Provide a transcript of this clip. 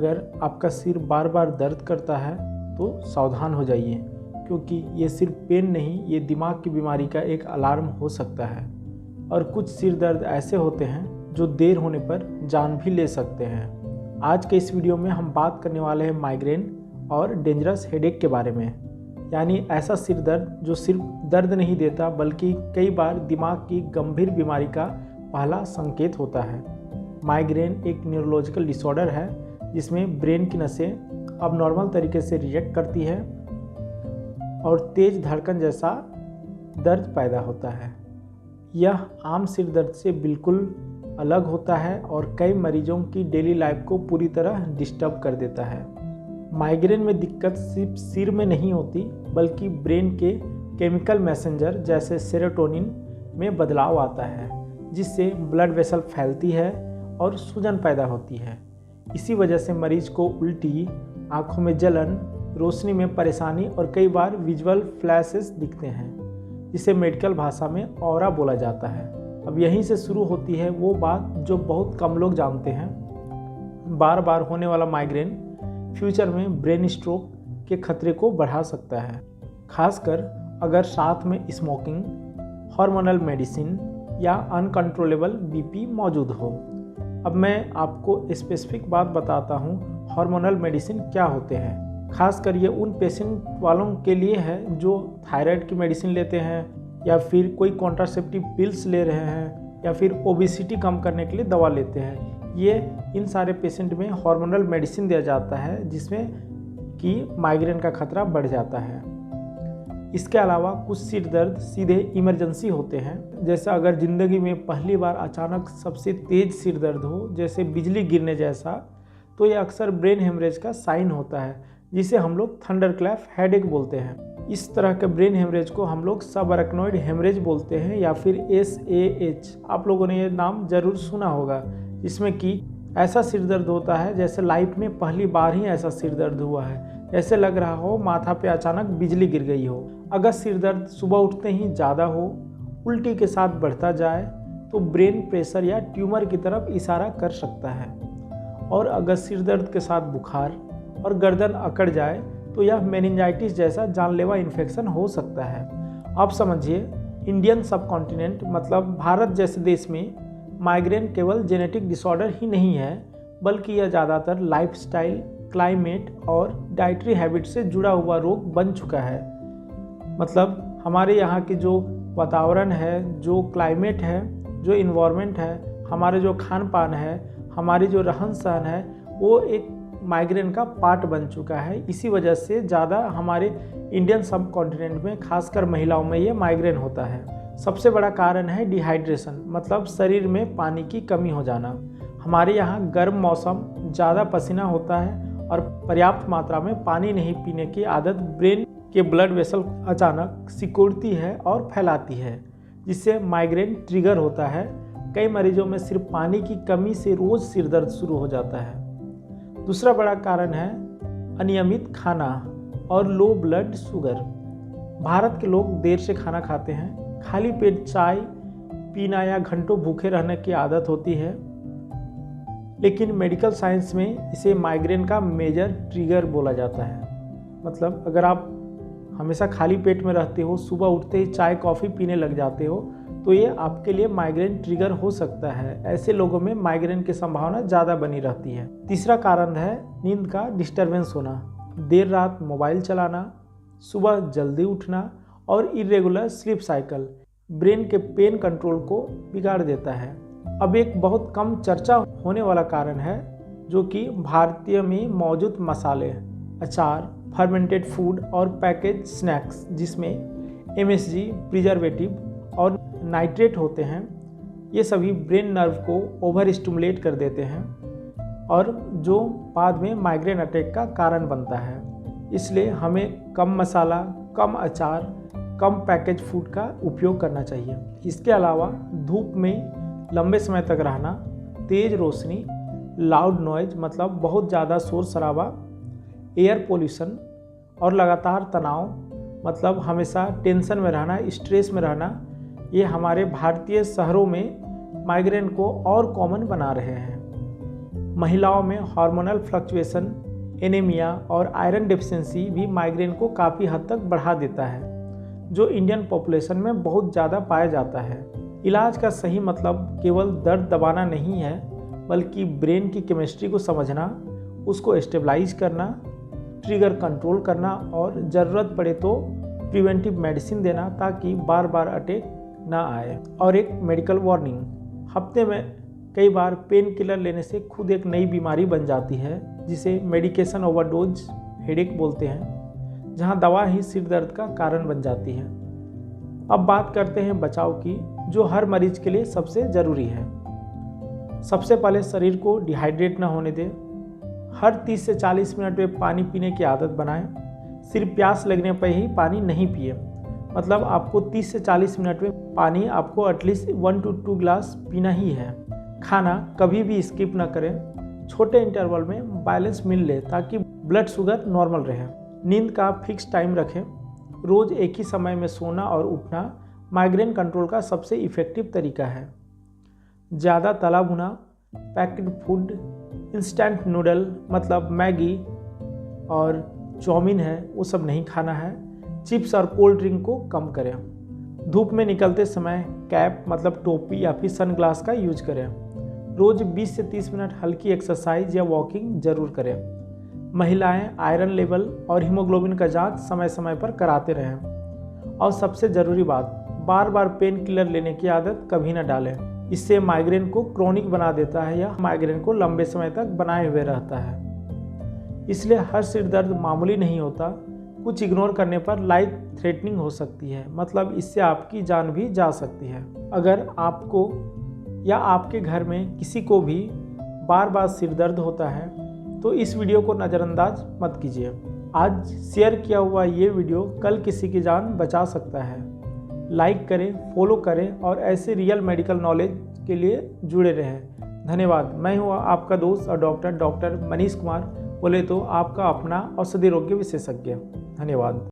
अगर आपका सिर बार बार दर्द करता है तो सावधान हो जाइए, क्योंकि ये सिर्फ पेन नहीं, ये दिमाग की बीमारी का एक अलार्म हो सकता है। और कुछ सिर दर्द ऐसे होते हैं जो देर होने पर जान भी ले सकते हैं। आज के इस वीडियो में हम बात करने वाले हैं माइग्रेन और डेंजरस हेडेक के बारे में, यानी ऐसा सिर दर्द जो सिर्फ दर्द नहीं देता बल्कि कई बार दिमाग की गंभीर बीमारी का पहला संकेत होता है। माइग्रेन एक न्यूरोलॉजिकल डिसऑर्डर है जिसमें ब्रेन की नसें अबनॉर्मल तरीके से रिएक्ट करती है और तेज धड़कन जैसा दर्द पैदा होता है। यह आम सिर दर्द से बिल्कुल अलग होता है और कई मरीजों की डेली लाइफ को पूरी तरह डिस्टर्ब कर देता है। माइग्रेन में दिक्कत सिर्फ सिर में नहीं होती बल्कि ब्रेन के केमिकल मैसेंजर जैसे सेरोटोनिन में बदलाव आता है, जिससे ब्लड वेसल फैलती है और सूजन पैदा होती है। इसी वजह से मरीज को उल्टी, आंखों में जलन, रोशनी में परेशानी और कई बार विजुअल फ्लैशेस दिखते हैं, जिसे मेडिकल भाषा में ऑरा बोला जाता है। अब यहीं से शुरू होती है वो बात जो बहुत कम लोग जानते हैं। बार बार होने वाला माइग्रेन फ्यूचर में ब्रेन स्ट्रोक के खतरे को बढ़ा सकता है, खासकर अगर साथ में स्मोकिंग, हार्मोनल मेडिसिन या अनकंट्रोलेबल बीपी मौजूद हो। अब मैं आपको स्पेसिफिक बात बताता हूँ, हार्मोनल मेडिसिन क्या होते हैं। खासकर ये उन पेशेंट वालों के लिए है जो थायराइड की मेडिसिन लेते हैं या फिर कोई कॉन्ट्रासेप्टिव पिल्स ले रहे हैं या फिर ओबेसिटी कम करने के लिए दवा लेते हैं। ये इन सारे पेशेंट में हार्मोनल मेडिसिन दिया जाता है जिसमें कि माइग्रेन का खतरा बढ़ जाता है। इसके अलावा कुछ सिर दर्द सीधे इमरजेंसी होते हैं, जैसे अगर ज़िंदगी में पहली बार अचानक सबसे तेज़ सिर दर्द हो, जैसे बिजली गिरने जैसा, तो ये अक्सर ब्रेन हेमरेज का साइन होता है, जिसे हम लोग थंडरक्लैप हेडेक बोलते हैं। इस तरह के ब्रेन हेमरेज को हम लोग सबअरेक्नॉइड हेमरेज बोलते हैं या फिर SAH। आप लोगों ने ये नाम जरूर सुना होगा, जिसमें कि ऐसा सिर दर्द होता है जैसे लाइफ में पहली बार ही ऐसा सिर दर्द हुआ है, ऐसे लग रहा हो माथा पे अचानक बिजली गिर गई हो। अगर सिर दर्द सुबह उठते ही ज़्यादा हो, उल्टी के साथ बढ़ता जाए, तो ब्रेन प्रेशर या ट्यूमर की तरफ इशारा कर सकता है। और अगर सिर दर्द के साथ बुखार और गर्दन अकड़ जाए तो यह मेनिंजाइटिस जैसा जानलेवा इन्फेक्शन हो सकता है। अब समझिए, इंडियन सबकॉन्टिनेंट मतलब भारत जैसे देश में माइग्रेन केवल जेनेटिक डिसऑर्डर ही नहीं है, बल्कि यह ज़्यादातर लाइफस्टाइल, क्लाइमेट और डाइटरी हैबिट से जुड़ा हुआ रोग बन चुका है। मतलब हमारे यहाँ की जो वातावरण है, जो क्लाइमेट है, जो इन्वायरमेंट है, हमारे जो खान पान है, हमारी जो रहन सहन है, वो एक माइग्रेन का पार्ट बन चुका है। इसी वजह से ज़्यादा हमारे इंडियन सब कॉन्टिनेंट में खासकर महिलाओं में ये माइग्रेन होता है। सबसे बड़ा कारण है डिहाइड्रेशन, मतलब शरीर में पानी की कमी हो जाना। हमारे यहाँ गर्म मौसम, ज़्यादा पसीना होता है और पर्याप्त मात्रा में पानी नहीं पीने की आदत ब्रेन के ब्लड वेसल अचानक सिकुड़ती है और फैलाती है, जिससे माइग्रेन ट्रिगर होता है। कई मरीजों में सिर्फ पानी की कमी से रोज़ सिर दर्द शुरू हो जाता है। दूसरा बड़ा कारण है अनियमित खाना और लो ब्लड शुगर। भारत के लोग देर से खाना खाते हैं, खाली पेट चाय पीना या घंटों भूखे रहने की आदत होती है, लेकिन मेडिकल साइंस में इसे माइग्रेन का मेजर ट्रिगर बोला जाता है। मतलब अगर आप हमेशा खाली पेट में रहते हो, सुबह उठते ही चाय कॉफ़ी पीने लग जाते हो, तो ये आपके लिए माइग्रेन ट्रिगर हो सकता है। ऐसे लोगों में माइग्रेन की संभावना ज़्यादा बनी रहती है। तीसरा कारण है नींद का डिस्टरबेंस होना, देर रात मोबाइल चलाना, सुबह जल्दी उठना और इरेगुलर स्लीप साइकिल ब्रेन के पेन कंट्रोल को बिगाड़ देता है। अब एक बहुत कम चर्चा होने वाला कारण है जो कि भारतीय में मौजूद मसाले, अचार, फर्मेंटेड फूड और पैकेज स्नैक्स, जिसमें MSG, प्रिजर्वेटिव और नाइट्रेट होते हैं। ये सभी ब्रेन नर्व को ओवर स्टिमुलेट कर देते हैं और जो बाद में माइग्रेन अटैक का कारण बनता है। इसलिए हमें कम मसाला, कम अचार, कम पैकेज फूड का उपयोग करना चाहिए। इसके अलावा धूप में लंबे समय तक रहना, तेज़ रोशनी, लाउड नॉइज मतलब बहुत ज़्यादा शोर शराबा, एयर पोल्यूशन और लगातार तनाव मतलब हमेशा टेंशन में रहना, स्ट्रेस में रहना, ये हमारे भारतीय शहरों में माइग्रेन को और कॉमन बना रहे हैं। महिलाओं में हार्मोनल फ्लक्चुएशन, एनीमिया और आयरन डेफिशिएंसी भी माइग्रेन को काफ़ी हद तक बढ़ा देता है, जो इंडियन पॉपुलेशन में बहुत ज़्यादा पाया जाता है। इलाज का सही मतलब केवल दर्द दबाना नहीं है, बल्कि ब्रेन की केमिस्ट्री को समझना, उसको स्टेबलाइज करना, ट्रिगर कंट्रोल करना और ज़रूरत पड़े तो प्रिवेंटिव मेडिसिन देना, ताकि बार बार अटैक ना आए। और एक मेडिकल वार्निंग, हफ्ते में कई बार पेन किलर लेने से खुद एक नई बीमारी बन जाती है, जिसे मेडिकेशन ओवरडोज हेडेक बोलते हैं, जहां दवा ही सिर दर्द का कारण बन जाती है। अब बात करते हैं बचाव की, जो हर मरीज के लिए सबसे ज़रूरी है। सबसे पहले शरीर को डिहाइड्रेट ना होने दें। हर 30 से 40 मिनट में पानी पीने की आदत बनाएं। सिर्फ प्यास लगने पर ही पानी नहीं पिए, मतलब आपको 30 से 40 मिनट में पानी आपको एटलीस्ट 1 to 2 ग्लास पीना ही है। खाना कभी भी स्किप ना करें। छोटे इंटरवल में बैलेंस मील लें ताकि ब्लड शुगर नॉर्मल रहे। नींद का फिक्स टाइम रखें। रोज़ एक ही समय में सोना और उठना माइग्रेन कंट्रोल का सबसे इफ़ेक्टिव तरीका है। ज़्यादा तला भुना, पैक्ड फूड, इंस्टेंट नूडल मतलब मैगी और चाउमीन है, वो सब नहीं खाना है। चिप्स और कोल्ड ड्रिंक को कम करें। धूप में निकलते समय कैप मतलब टोपी या फिर सनग्लास का यूज करें। रोज़ 20 से 30 मिनट हल्की एक्सरसाइज या वॉकिंग ज़रूर करें। महिलाएं आयरन लेवल और हीमोग्लोबिन का जांच समय समय पर कराते रहें। और सबसे ज़रूरी बात, बार बार पेन किलर लेने की आदत कभी ना डालें। इससे माइग्रेन को क्रोनिक बना देता है या माइग्रेन को लंबे समय तक बनाए हुए रहता है। इसलिए हर सिर दर्द मामूली नहीं होता। कुछ इग्नोर करने पर लाइफ थ्रेटनिंग हो सकती है, मतलब इससे आपकी जान भी जा सकती है। अगर आपको या आपके घर में किसी को भी बार बार सिर दर्द होता है तो इस वीडियो को नज़रअंदाज मत कीजिए। आज शेयर किया हुआ ये वीडियो कल किसी की जान बचा सकता है। लाइक करें, फॉलो करें और ऐसे रियल मेडिकल नॉलेज के लिए जुड़े रहें। धन्यवाद। मैं हूँ आपका दोस्त और डॉक्टर मनीष कुमार, बोले तो आपका अपना औषधि रोग विशेषज्ञ। धन्यवाद।